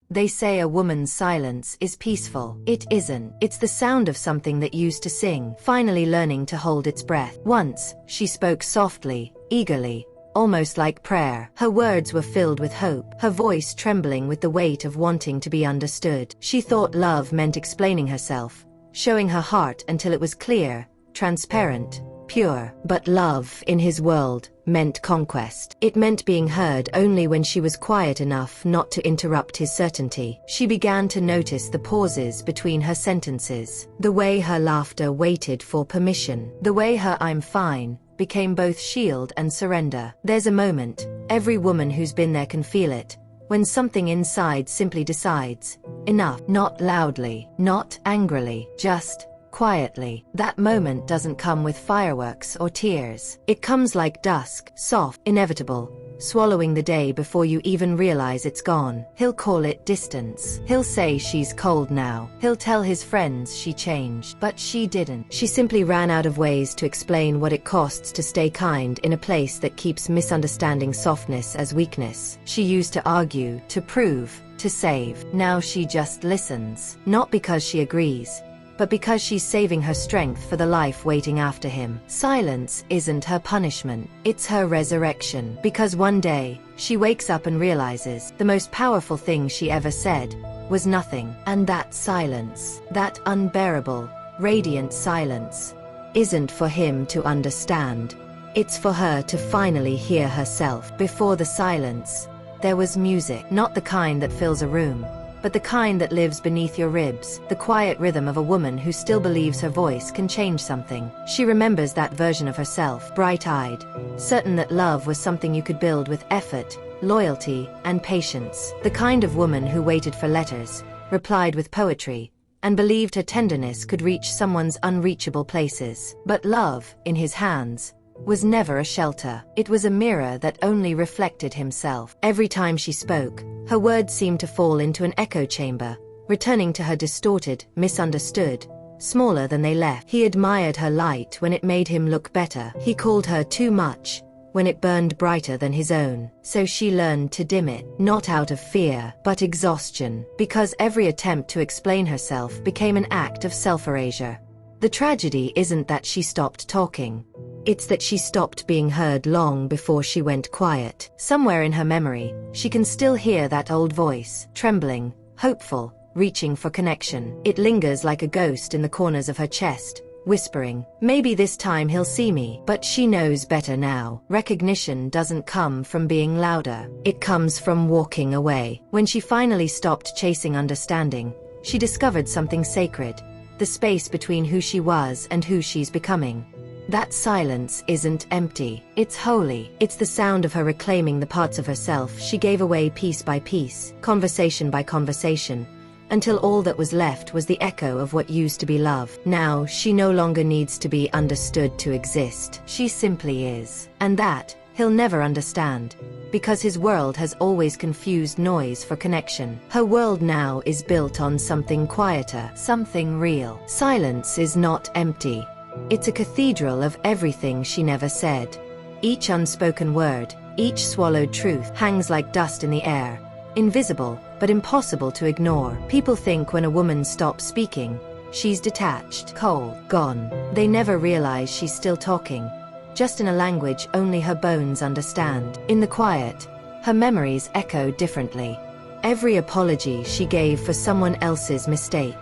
They say a woman's silence is peaceful. It isn't. It's the sound of something that used to sing, finally learning to hold its breath. Once, she spoke softly, eagerly, almost like prayer. Her words were filled with hope, her voice trembling with the weight of wanting to be understood. She thought love meant explaining herself, showing her heart until it was clear, transparent, pure. But love, in his world, meant conquest. It meant being heard only when she was quiet enough not to interrupt his certainty. She began to notice the pauses between her sentences, the way her laughter waited for permission, the way her "I'm fine" became both shield and surrender. There's a moment, every woman who's been there can feel it, when something inside simply decides, enough. Not loudly, not angrily, just quietly. That moment doesn't come with fireworks or tears. It comes like dusk, soft, inevitable, swallowing the day before you even realize it's gone. He'll call it distance. He'll say she's cold now. He'll tell his friends she changed. But she didn't. She simply ran out of ways to explain what it costs to stay kind in a place that keeps misunderstanding softness as weakness. She used to argue, to prove, to save. Now she just listens. Not because she agrees, but because she's saving her strength for the life waiting after him. Silence isn't her punishment, it's her resurrection. Because one day, she wakes up and realizes the most powerful thing she ever said was nothing. And that silence, that unbearable, radiant silence, isn't for him to understand. It's for her to finally hear herself. Before the silence, there was music. Not the kind that fills a room, but the kind that lives beneath your ribs, the quiet rhythm of a woman who still believes her voice can change something. She remembers that version of herself, bright-eyed, certain that love was something you could build with effort, loyalty, and patience. The kind of woman who waited for letters, replied with poetry, and believed her tenderness could reach someone's unreachable places. But love, in his hands, was never a shelter. It was a mirror that only reflected himself. Every time she spoke, her words seemed to fall into an echo chamber, returning to her distorted, misunderstood, smaller than they left. He admired her light when it made him look better. He called her too much when it burned brighter than his own. So she learned to dim it, not out of fear, but exhaustion, because every attempt to explain herself became an act of self-erasure. The tragedy isn't that she stopped talking. It's that she stopped being heard long before she went quiet. Somewhere in her memory, she can still hear that old voice, trembling, hopeful, reaching for connection. It lingers like a ghost in the corners of her chest, whispering, maybe this time he'll see me. But she knows better now. Recognition doesn't come from being louder. It comes from walking away. When she finally stopped chasing understanding, she discovered something sacred, the space between who she was and who she's becoming. That silence isn't empty, it's holy. It's the sound of her reclaiming the parts of herself she gave away piece by piece, conversation by conversation, until all that was left was the echo of what used to be love. Now, she no longer needs to be understood to exist. She simply is. And that, he'll never understand, because his world has always confused noise for connection. Her world now is built on something quieter, something real. Silence is not empty. It's a cathedral of everything she never said. Each unspoken word, each swallowed truth hangs like dust in the air, invisible, but impossible to ignore. People think when a woman stops speaking, she's detached, cold, gone. They never realize she's still talking, just in a language only her bones understand. In the quiet, her memories echo differently. Every apology she gave for someone else's mistake.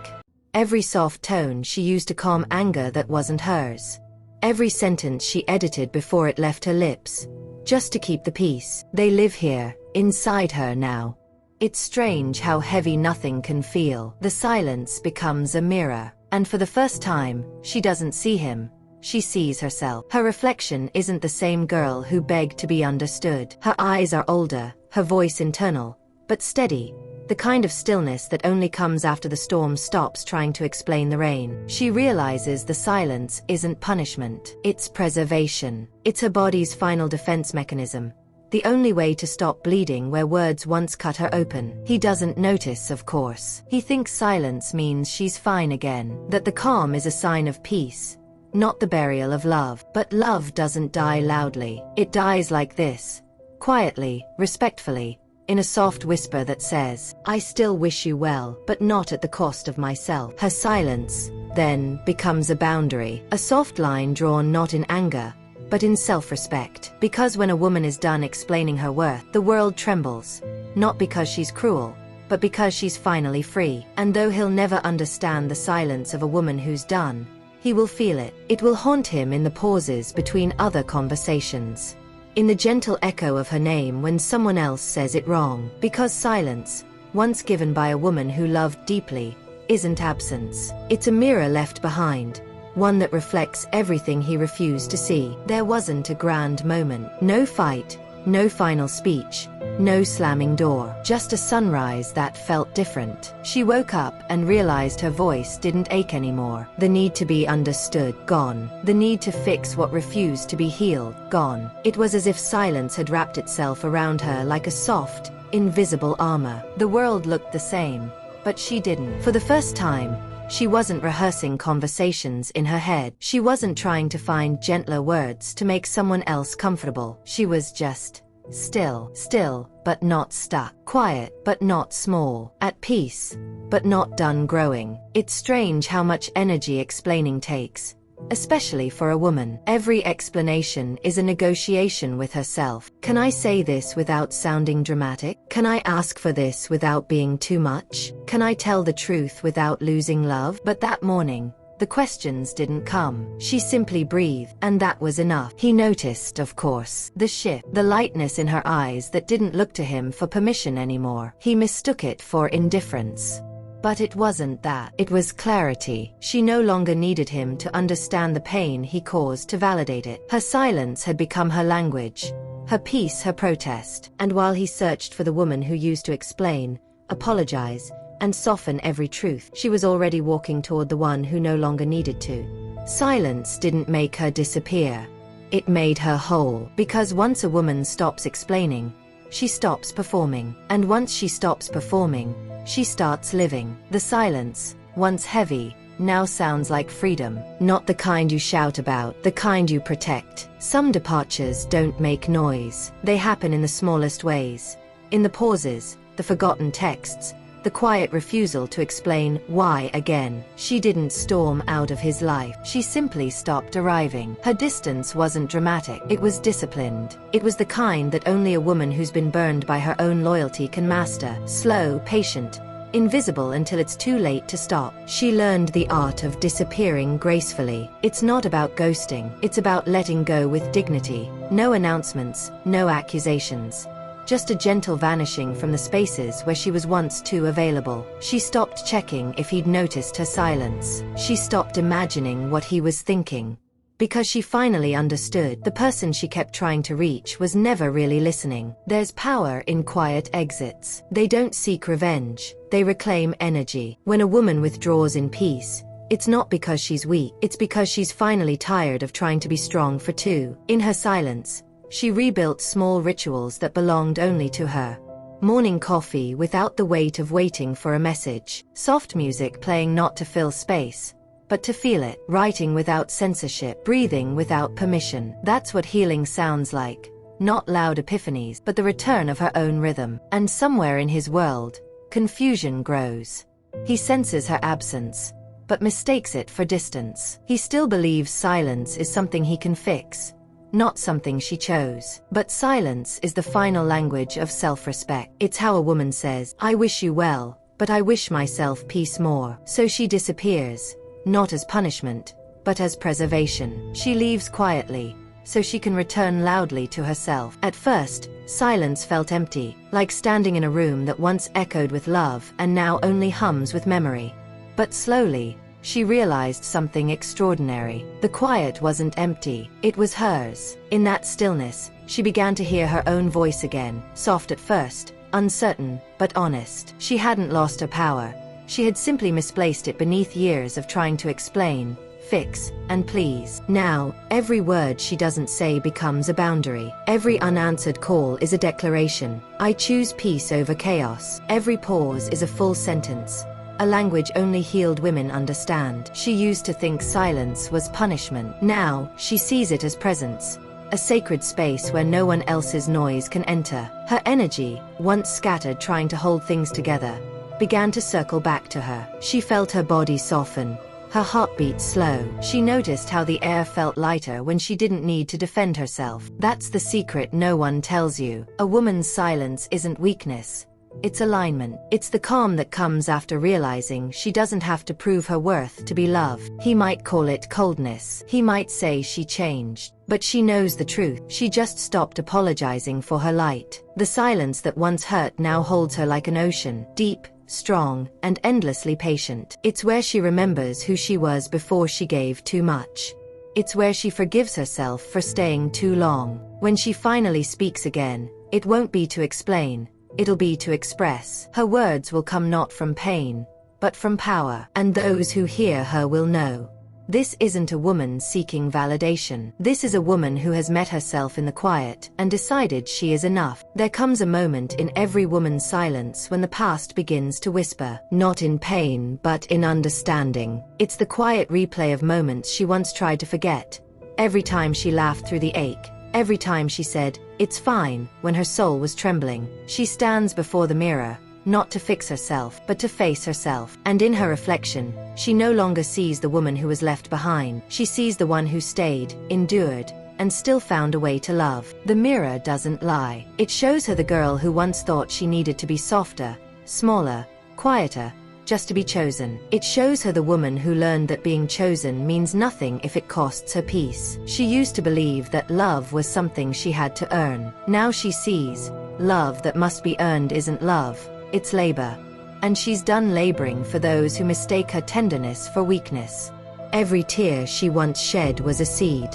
Every soft tone she used to calm anger that wasn't hers. Every sentence she edited before it left her lips, just to keep the peace. They live here, inside her now. It's strange how heavy nothing can feel. The silence becomes a mirror, and for the first time, she doesn't see him. She sees herself. Her reflection isn't the same girl who begged to be understood. Her eyes are older, her voice internal, but steady. The kind of stillness that only comes after the storm stops trying to explain the rain. She realizes the silence isn't punishment, it's preservation. It's her body's final defense mechanism, the only way to stop bleeding where words once cut her open. He doesn't notice, of course. He thinks silence means she's fine again, that the calm is a sign of peace, not the burial of love. But love doesn't die loudly. It dies like this, quietly, respectfully, in a soft whisper that says, "I still wish you well, but not at the cost of myself." Her silence, then, becomes a boundary, a soft line drawn not in anger, but in self-respect. Because when a woman is done explaining her worth, the world trembles. Not because she's cruel, but because she's finally free. And though he'll never understand the silence of a woman who's done, he will feel it. It will haunt him in the pauses between other conversations, in the gentle echo of her name when someone else says it wrong. Because silence, once given by a woman who loved deeply, isn't absence. It's a mirror left behind, one that reflects everything he refused to see. There wasn't a grand moment, no fight, no final speech, no slamming door, just a sunrise that felt different. She woke up and realized her voice didn't ache anymore. The need to be understood, gone. The need to fix what refused to be healed, gone. It was as if silence had wrapped itself around her like a soft, invisible armor. The world looked the same, but she didn't. For the first time, she wasn't rehearsing conversations in her head. She wasn't trying to find gentler words to make someone else comfortable. She was just still, but not stuck. Quiet, but not small. At peace, but not done growing. It's strange how much energy explaining takes, especially for a woman. Every explanation is a negotiation with herself. Can I say this without sounding dramatic? Can I ask for this without being too much? Can I tell the truth without losing love? But that morning, the questions didn't come. She simply breathed, and that was enough. He noticed, of course, the shift, the lightness in her eyes that didn't look to him for permission anymore. He mistook it for indifference. But it wasn't that. It was clarity. She no longer needed him to understand the pain he caused to validate it. Her silence had become her language, her peace her protest. And while he searched for the woman who used to explain, apologize, and soften every truth, she was already walking toward the one who no longer needed to. Silence didn't make her disappear. It made her whole. Because once a woman stops explaining, she stops performing. And once she stops performing, she starts living. The silence, once heavy, now sounds like freedom. Not the kind you shout about, the kind you protect. Some departures don't make noise. They happen in the smallest ways. In the pauses, the forgotten texts, the quiet refusal to explain why again. She didn't storm out of his life. She simply stopped arriving. Her distance wasn't dramatic. It was disciplined. It was the kind that only a woman who's been burned by her own loyalty can master. Slow, patient, invisible until it's too late to stop. She learned the art of disappearing gracefully. It's not about ghosting. It's about letting go with dignity. No announcements, no accusations. Just a gentle vanishing from the spaces where she was once too available. She stopped checking if he'd noticed her silence. She stopped imagining what he was thinking. Because she finally understood, the person she kept trying to reach was never really listening. There's power in quiet exits. They don't seek revenge, they reclaim energy. When a woman withdraws in peace, it's not because she's weak, it's because she's finally tired of trying to be strong for two. In her silence, she rebuilt small rituals that belonged only to her. Morning coffee without the weight of waiting for a message. Soft music playing not to fill space, but to feel it. Writing without censorship. Breathing without permission. That's what healing sounds like. Not loud epiphanies, but the return of her own rhythm. And somewhere in his world, confusion grows. He senses her absence, but mistakes it for distance. He still believes silence is something he can fix, not something she chose. But silence is the final language of self-respect. It's how a woman says, "I wish you well, but I wish myself peace more." So she disappears, not as punishment, but as preservation. She leaves quietly, so she can return loudly to herself. At first, silence felt empty, like standing in a room that once echoed with love and now only hums with memory. But slowly, she realized something extraordinary. The quiet wasn't empty, it was hers. In that stillness, she began to hear her own voice again, soft at first, uncertain, but honest. She hadn't lost her power. She had simply misplaced it beneath years of trying to explain, fix, and please. Now, every word she doesn't say becomes a boundary. Every unanswered call is a declaration. I choose peace over chaos. Every pause is a full sentence, a language only healed women understand. She used to think silence was punishment. Now, she sees it as presence. a sacred space where no one else's noise can enter. Her energy, once scattered trying to hold things together, began to circle back to her. She felt her body soften, her heartbeat slow. She noticed how the air felt lighter when she didn't need to defend herself. That's the secret no one tells you. A woman's silence isn't weakness. It's alignment. It's the calm that comes after realizing she doesn't have to prove her worth to be loved. He might call it coldness. He might say she changed. But she knows the truth. She just stopped apologizing for her light. The silence that once hurt now holds her like an ocean, deep, strong, and endlessly patient. It's where she remembers who she was before she gave too much. It's where she forgives herself for staying too long. When she finally speaks again, it won't be to explain. It'll be to express. Her words will come not from pain, but from power. And those who hear her will know. This isn't a woman seeking validation. This is a woman who has met herself in the quiet and decided she is enough. There comes a moment in every woman's silence when the past begins to whisper, not in pain but in understanding. It's the quiet replay of moments she once tried to forget. Every time she laughed through the ache. Every time she said, "It's fine," when her soul was trembling. She stands before the mirror, not to fix herself, but to face herself. And in her reflection, she no longer sees the woman who was left behind. She sees the one who stayed, endured, and still found a way to love. The mirror doesn't lie. It shows her the girl who once thought she needed to be softer, smaller, quieter, just to be chosen. It shows her the woman who learned that being chosen means nothing if it costs her peace. She used to believe that love was something she had to earn. Now she sees, love that must be earned isn't love, it's labor. And she's done laboring for those who mistake her tenderness for weakness. Every tear she once shed was a seed.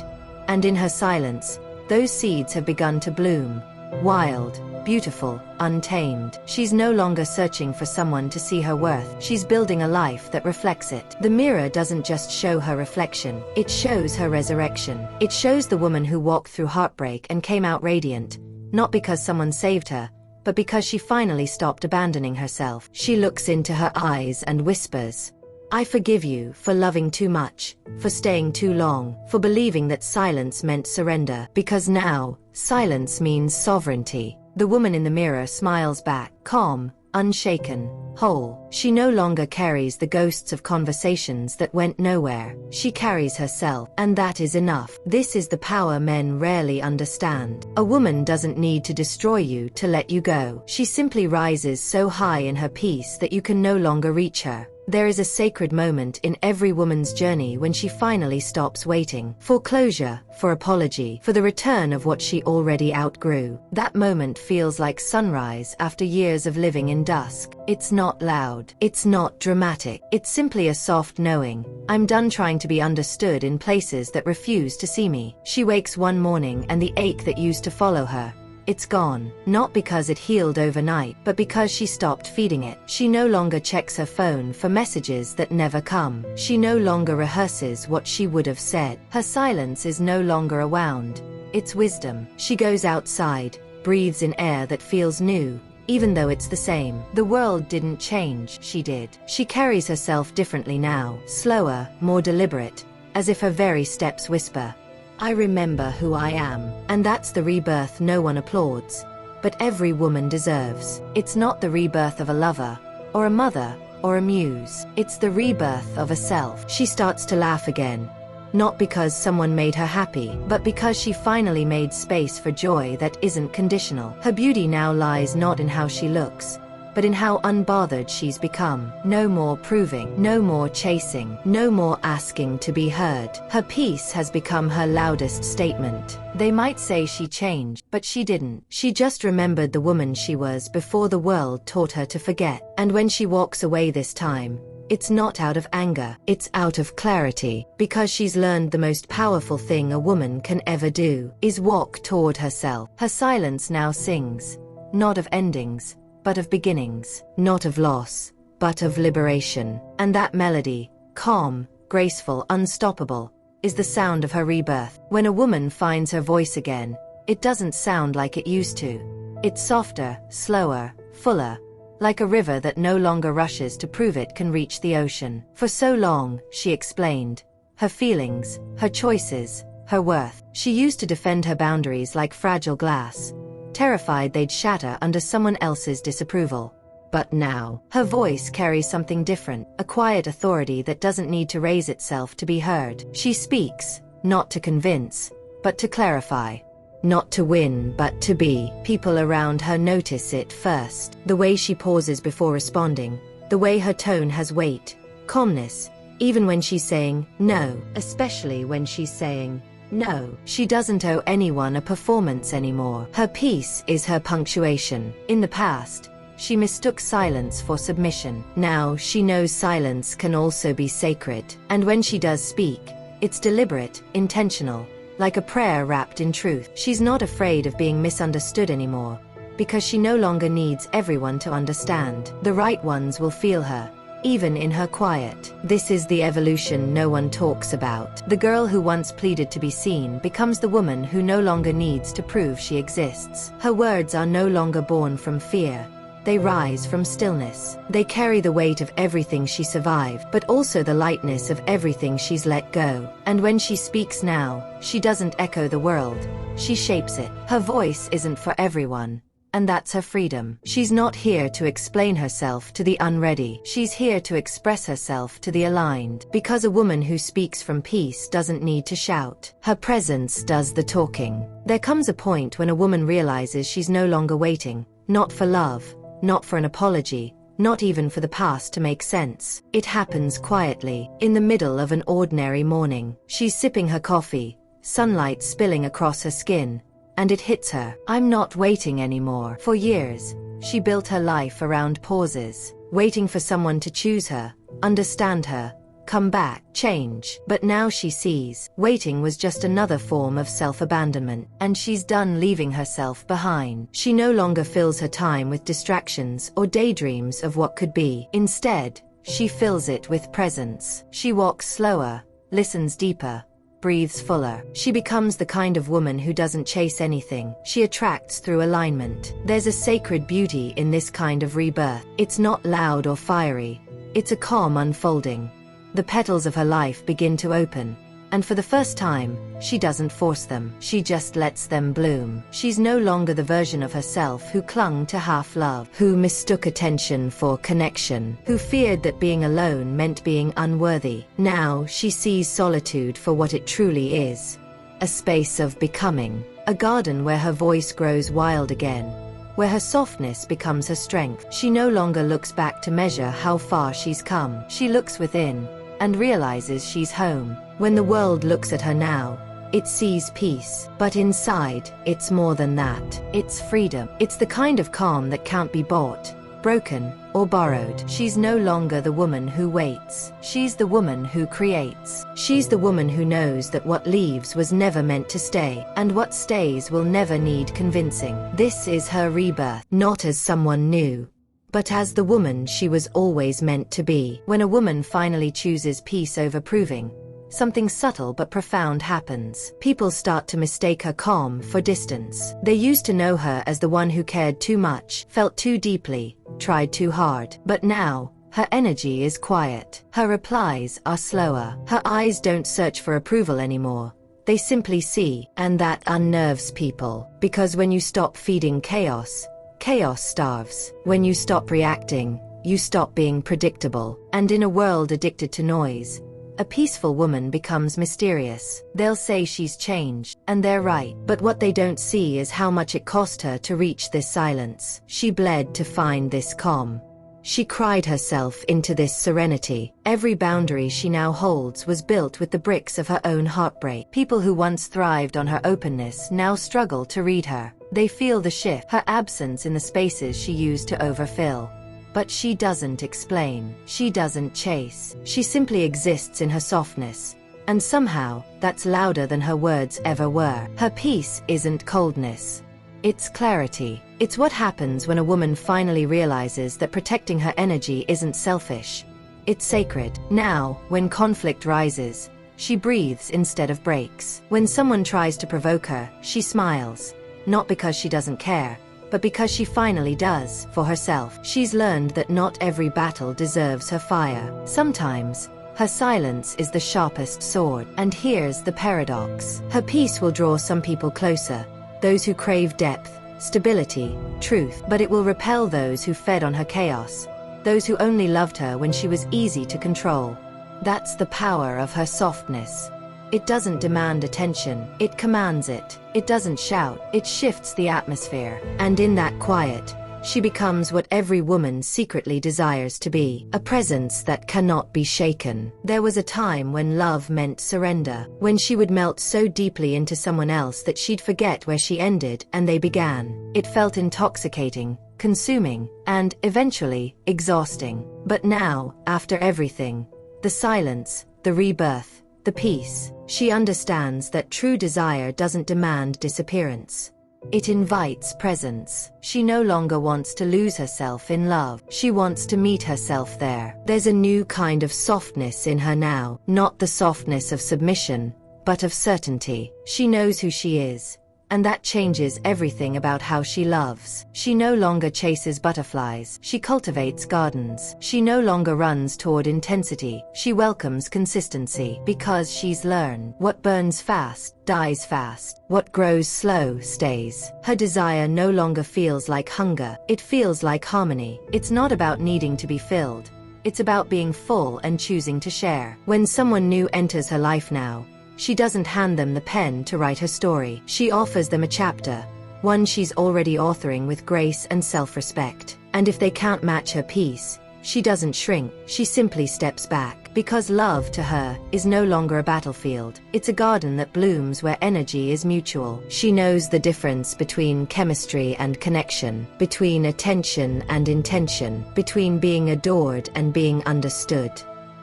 And in her silence, those seeds have begun to bloom. Wild, beautiful, untamed. She's no longer searching for someone to see her worth. She's building a life that reflects it. The mirror doesn't just show her reflection, it shows her resurrection. It shows the woman who walked through heartbreak and came out radiant, not because someone saved her, but because she finally stopped abandoning herself. She looks into her eyes and whispers, "I forgive you for loving too much, for staying too long, for believing that silence meant surrender. Because now, silence means sovereignty." The woman in the mirror smiles back, calm, unshaken, whole. She no longer carries the ghosts of conversations that went nowhere. She carries herself, and that is enough. This is the power men rarely understand. A woman doesn't need to destroy you to let you go. She simply rises so high in her peace that you can no longer reach her. There is a sacred moment in every woman's journey when she finally stops waiting for closure, for apology, for the return of what she already outgrew. That moment feels like sunrise after years of living in dusk. It's not loud. It's not dramatic. It's simply a soft knowing. I'm done trying to be understood in places that refuse to see me. She wakes one morning and the ache that used to follow her, it's gone. Not because it healed overnight, but because she stopped feeding it. She no longer checks her phone for messages that never come. She no longer rehearses what she would have said. Her silence is no longer a wound. It's wisdom. She goes outside, breathes in air that feels new, even though it's the same. The world didn't change, she did. She carries herself differently now, slower, more deliberate, as if her very steps whisper, "I remember who I am." And that's the rebirth no one applauds, but every woman deserves. It's not the rebirth of a lover, or a mother, or a muse. It's the rebirth of a self. She starts to laugh again, not because someone made her happy, but because she finally made space for joy that isn't conditional. Her beauty now lies not in how she looks, but in how unbothered she's become. No more proving, no more chasing, no more asking to be heard. Her peace has become her loudest statement. They might say she changed, but she didn't. She just remembered the woman she was before the world taught her to forget. And when she walks away this time, it's not out of anger, it's out of clarity, because she's learned the most powerful thing a woman can ever do, is walk toward herself. Her silence now sings, not of endings, but of beginnings, not of loss, but of liberation. And that melody, calm, graceful, unstoppable, is the sound of her rebirth. When a woman finds her voice again, it doesn't sound like it used to. It's softer, slower, fuller, like a river that no longer rushes to prove it can reach the ocean. For so long, she explained, her feelings, her choices, her worth. She used to defend her boundaries like fragile glass, terrified they'd shatter under someone else's disapproval. But now, her voice carries something different, a quiet authority that doesn't need to raise itself to be heard. She speaks, not to convince, but to clarify. Not to win, but to be. People around her notice it first. The way she pauses before responding, the way her tone has weight, calmness, even when she's saying no, especially when she's saying no. She doesn't owe anyone a performance anymore. Her peace is her punctuation. In the past, she mistook silence for submission. Now she knows silence can also be sacred. And when she does speak, it's deliberate, intentional, like a prayer wrapped in truth. She's not afraid of being misunderstood anymore, because she no longer needs everyone to understand. The right ones will feel her, even in her quiet. This is the evolution no one talks about. The girl who once pleaded to be seen becomes the woman who no longer needs to prove she exists. Her words are no longer born from fear. They rise from stillness. They carry the weight of everything she survived, but also the lightness of everything she's let go. And when she speaks now, she doesn't echo the world, she shapes it. Her voice isn't for everyone, and that's her freedom. She's not here to explain herself to the unready. She's here to express herself to the aligned. Because a woman who speaks from peace doesn't need to shout. Her presence does the talking. There comes a point when a woman realizes she's no longer waiting, not for love, not for an apology, not even for the past to make sense. It happens quietly, in the middle of an ordinary morning. She's sipping her coffee, sunlight spilling across her skin, and it hits her. I'm not waiting anymore. For years, she built her life around pauses, waiting for someone to choose her, understand her, come back, change. But now she sees, waiting was just another form of self-abandonment, and she's done leaving herself behind. She no longer fills her time with distractions or daydreams of what could be. Instead, she fills it with presence. She walks slower, listens deeper, breathes fuller. She becomes the kind of woman who doesn't chase anything. She attracts through alignment. There's a sacred beauty in this kind of rebirth. It's not loud or fiery. It's a calm unfolding. The petals of her life begin to open, and for the first time, she doesn't force them. She just lets them bloom. She's no longer the version of herself who clung to half-love, who mistook attention for connection, who feared that being alone meant being unworthy. Now she sees solitude for what it truly is, a space of becoming, a garden where her voice grows wild again, where her softness becomes her strength. She no longer looks back to measure how far she's come. She looks within, and realizes she's home. When the world looks at her now, it sees peace. But inside, it's more than that. It's freedom. It's the kind of calm that can't be bought, broken, or borrowed. She's no longer the woman who waits. She's the woman who creates. She's the woman who knows that what leaves was never meant to stay, and what stays will never need convincing. This is her rebirth, not as someone new, but as the woman she was always meant to be. When a woman finally chooses peace over proving, something subtle but profound happens. People start to mistake her calm for distance. They used to know her as the one who cared too much, felt too deeply, tried too hard. But now, her energy is quiet. Her replies are slower. Her eyes don't search for approval anymore. They simply see, and that unnerves people. Because when you stop feeding chaos, chaos starves. When you stop reacting, you stop being predictable. And in a world addicted to noise, a peaceful woman becomes mysterious. They'll say she's changed, and they're right. But what they don't see is how much it cost her to reach this silence. She bled to find this calm. She cried herself into this serenity. Every boundary she now holds was built with the bricks of her own heartbreak. People who once thrived on her openness now struggle to read her. They feel the shift, her absence in the spaces she used to overfill. But she doesn't explain. She doesn't chase. She simply exists in her softness. And somehow, that's louder than her words ever were. Her peace isn't coldness. It's clarity. It's what happens when a woman finally realizes that protecting her energy isn't selfish. It's sacred. Now, when conflict rises, she breathes instead of breaks. When someone tries to provoke her, she smiles. Not because she doesn't care, but because she finally does, for herself. She's learned that not every battle deserves her fire. Sometimes, Her silence is the sharpest sword. And here's the paradox. Her peace will draw some people closer, those who crave depth, stability, truth, but it will repel those who fed on her chaos, those who only loved her when she was easy to control. That's the power of her softness. It doesn't demand attention, it commands it. It doesn't shout, it shifts the atmosphere. And in that quiet, she becomes what every woman secretly desires to be, a presence that cannot be shaken. There was a time when love meant surrender, when she would melt so deeply into someone else that she'd forget where she ended and they began. It felt intoxicating, consuming, and, eventually, exhausting. But now, after everything, the silence, the rebirth, the peace, she understands that true desire doesn't demand disappearance. It invites presence. She no longer wants to lose herself in love. She wants to meet herself there. There's a new kind of softness in her now, not the softness of submission, but of certainty. She knows who she is, and that changes everything about how she loves. She no longer chases butterflies. She cultivates gardens. She no longer runs toward intensity. She welcomes consistency, because she's learned what burns fast dies fast. What grows slow stays. Her desire no longer feels like hunger. It feels like harmony. It's not about needing to be filled. It's about being full and choosing to share. When someone new enters her life now, she doesn't hand them the pen to write her story. She offers them a chapter, one she's already authoring with grace and self-respect. And if they can't match her peace, she doesn't shrink, she simply steps back. Because love to her is no longer a battlefield. It's a garden that blooms where energy is mutual. She knows the difference between chemistry and connection, between attention and intention, between being adored and being understood.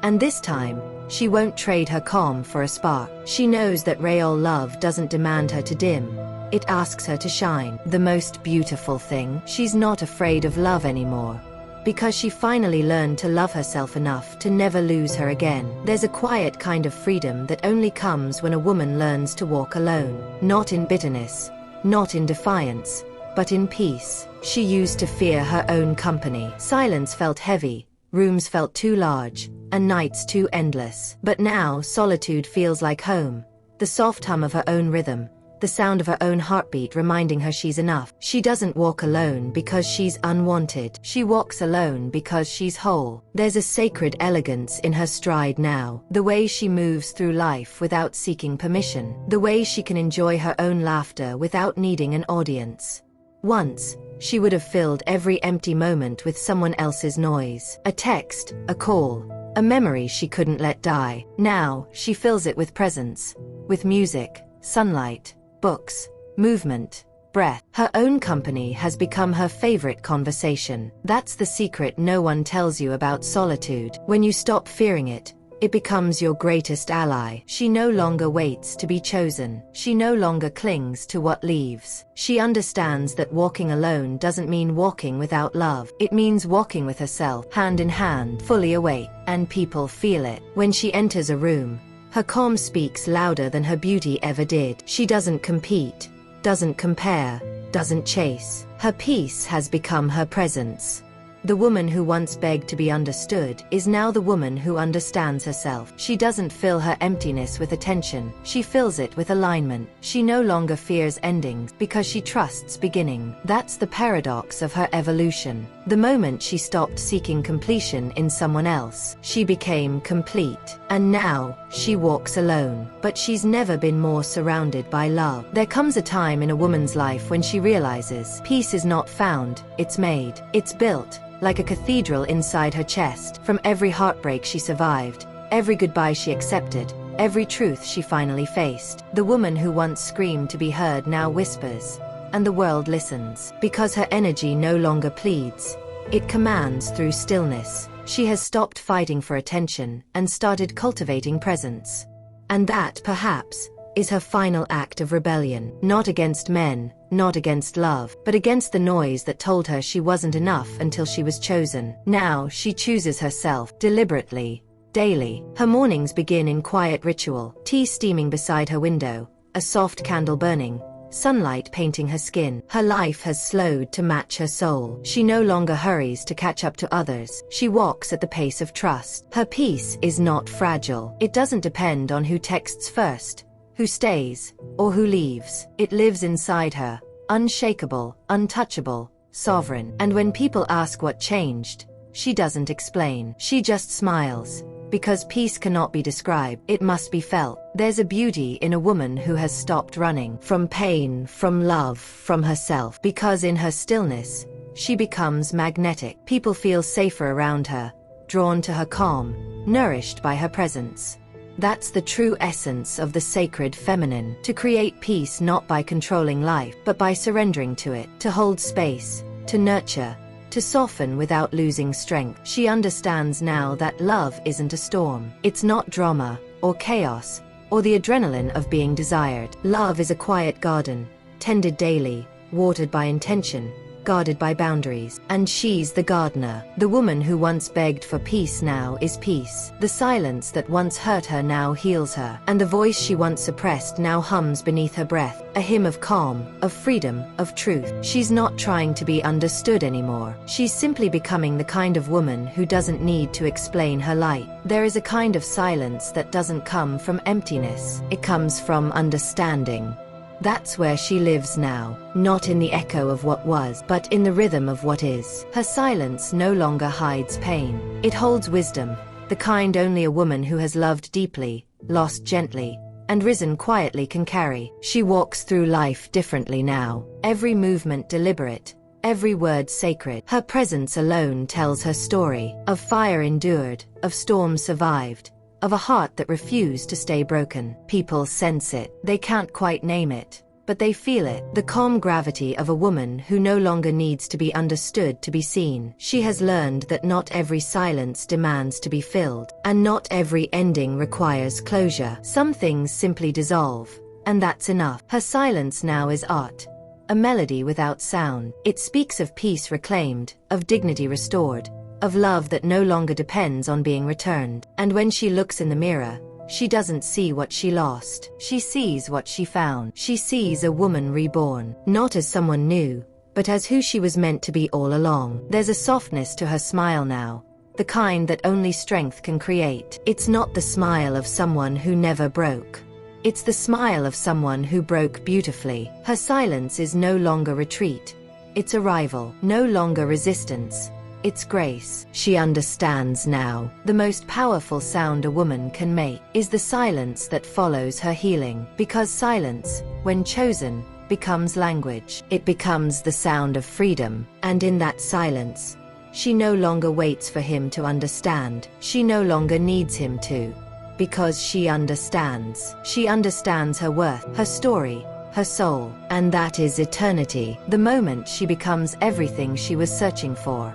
And this time, she won't trade her calm for a spark. She knows that real love doesn't demand her to dim. It asks her to shine. The most beautiful thing, she's not afraid of love anymore, because she finally learned to love herself enough to never lose her again. There's a quiet kind of freedom that only comes when a woman learns to walk alone. Not in bitterness, not in defiance, but in peace. She used to fear her own company. Silence felt heavy. Rooms felt too large, and nights too endless. But now solitude feels like home, the soft hum of her own rhythm, the sound of her own heartbeat reminding her she's enough. She doesn't walk alone because she's unwanted. She walks alone because she's whole. There's a sacred elegance in her stride now, the way she moves through life without seeking permission, the way she can enjoy her own laughter without needing an audience. Once, she would have filled every empty moment with someone else's noise. A text, a call, a memory she couldn't let die. Now, she fills it with presence, with music, sunlight, books, movement, breath. Her own company has become her favorite conversation. That's the secret no one tells you about solitude. When you stop fearing it, it becomes your greatest ally. She no longer waits to be chosen. She no longer clings to what leaves. She understands that walking alone doesn't mean walking without love. It means walking with herself, hand in hand, fully awake. And people feel it. When she enters a room, her calm speaks louder than her beauty ever did. She doesn't compete, doesn't compare, doesn't chase. Her peace has become her presence. The woman who once begged to be understood is now the woman who understands herself. She doesn't fill her emptiness with attention. She fills it with alignment. She no longer fears endings because she trusts beginning. That's the paradox of her evolution. The moment she stopped seeking completion in someone else, she became complete. And now, she walks alone. But she's never been more surrounded by love. There comes a time in a woman's life when she realizes peace is not found, it's made. It's built, like a cathedral inside her chest, from every heartbreak she survived, every goodbye she accepted, every truth she finally faced. The woman who once screamed to be heard now whispers, and the world listens. Because her energy no longer pleads, it commands through stillness. She has stopped fighting for attention and started cultivating presence. And that, perhaps, is her final act of rebellion. Not against men, not against love, but against the noise that told her she wasn't enough until she was chosen. Now she chooses herself, deliberately, daily. Her mornings begin in quiet ritual, tea steaming beside her window, a soft candle burning, sunlight painting her skin. Her life has slowed to match her soul. She no longer hurries to catch up to others. She walks at the pace of trust. Her peace is not fragile. It doesn't depend on who texts first, who stays, or who leaves. It lives inside her, unshakable, untouchable, sovereign. And when people ask what changed, she doesn't explain. She just smiles. Because peace cannot be described, it must be felt. There's a beauty in a woman who has stopped running from pain, from love, from herself. Because in her stillness, she becomes magnetic. People feel safer around her, drawn to her calm, nourished by her presence. That's the true essence of the sacred feminine. To create peace not by controlling life, but by surrendering to it. To hold space, to nurture, to soften without losing strength. She understands now that love isn't a storm. It's not drama, or chaos, or the adrenaline of being desired. Love is a quiet garden, tended daily, watered by intention, guarded by boundaries. And she's the gardener. The woman who once begged for peace now is peace. The silence that once hurt her now heals her. And the voice she once suppressed now hums beneath her breath, a hymn of calm, of freedom, of truth. She's not trying to be understood anymore. She's simply becoming the kind of woman who doesn't need to explain her light. There is a kind of silence that doesn't come from emptiness. It comes from understanding. That's where she lives now, not in the echo of what was, but in the rhythm of what is. Her silence no longer hides pain. It holds wisdom, the kind only a woman who has loved deeply, lost gently, and risen quietly can carry. She walks through life differently now, every movement deliberate, every word sacred. Her presence alone tells her story, of fire endured, of storms survived, of a heart that refused to stay broken. People sense it. They can't quite name it, but they feel it. The calm gravity of a woman who no longer needs to be understood to be seen. She has learned that not every silence demands to be filled, and not every ending requires closure. Some things simply dissolve, and that's enough. Her silence now is art, a melody without sound. It speaks of peace reclaimed, of dignity restored, of love that no longer depends on being returned. And when she looks in the mirror, she doesn't see what she lost. She sees what she found. She sees a woman reborn, not as someone new, but as who she was meant to be all along. There's a softness to her smile now, the kind that only strength can create. It's not the smile of someone who never broke. It's the smile of someone who broke beautifully. Her silence is no longer retreat. It's arrival. No longer resistance. It's grace. She understands now. The most powerful sound a woman can make is the silence that follows her healing. Because silence, when chosen, becomes language. It becomes the sound of freedom. And in that silence, she no longer waits for him to understand. She no longer needs him to. Because she understands. She understands her worth, her story, her soul. And that is eternity. The moment she becomes everything she was searching for.